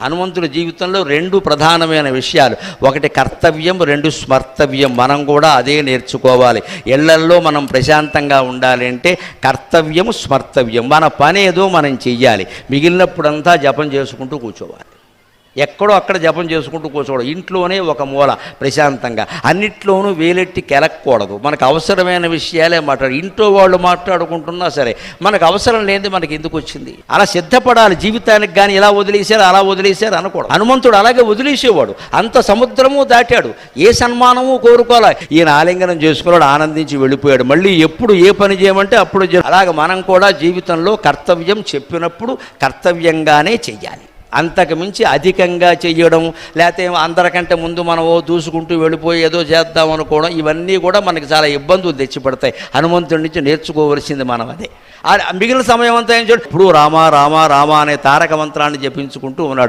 హనుమంతుడి జీవితంలో రెండు ప్రధానమైన విషయాలు, ఒకటి కర్తవ్యం, రెండు స్మర్తవ్యం. మనం కూడా అదే నేర్చుకోవాలి. ఇళ్లల్లో మనం ప్రశాంతంగా ఉండాలి అంటే కర్తవ్యం, స్మర్తవ్యం. మన పని ఏదో మనం చెయ్యాలి, మిగిలినప్పుడంతా జపం చేసుకుంటూ కూర్చోవాలి. ఎక్కడో అక్కడ జపం చేసుకుంటూ కూర్చోవడం, ఇంట్లోనే ఒక మూల ప్రశాంతంగా, అన్నిట్లోనూ వేలెట్టి కెలక్కూడదు. మనకు అవసరమైన విషయాలే ఇంట్లో వాళ్ళు మాట్లాడుకుంటున్నా సరే మనకు అవసరం లేనిది మనకి ఎందుకు వచ్చింది, అలా సిద్ధపడాలి జీవితానికి. కానీ ఇలా వదిలేశారు అలా వదిలేశారు అనకూడదు. హనుమంతుడు అలాగే వదిలేసేవాడు, అంత సముద్రము దాటాడు, ఏ సన్మానము కోరుకోలే. ఈయన ఆలింగనం చేసుకున్నాడు, ఆనందించి వెళ్ళిపోయాడు. మళ్ళీ ఎప్పుడు ఏ పని చేయమంటే అప్పుడు అలాగ మనం కూడా జీవితంలో కర్తవ్యం చెప్పినప్పుడు కర్తవ్యంగానే చెయ్యాలి. అంతకు మించి అధికంగా చెయ్యడం, లేకపోతే అందరికంటే ముందు మనం దూసుకుంటూ వెళ్ళిపోయి ఏదో చేద్దాం అనుకోవడం, ఇవన్నీ కూడా మనకి చాలా ఇబ్బందులు తెచ్చిపడతాయి. హనుమంతుడి నుంచి నేర్చుకోవలసింది మనం అదే. మిగిలిన సమయం అంతా ఏం చూడండి, ఇప్పుడు రామ రామ రామ అనే తారక మంత్రాన్ని జపించుకుంటూ ఉన్నాడు.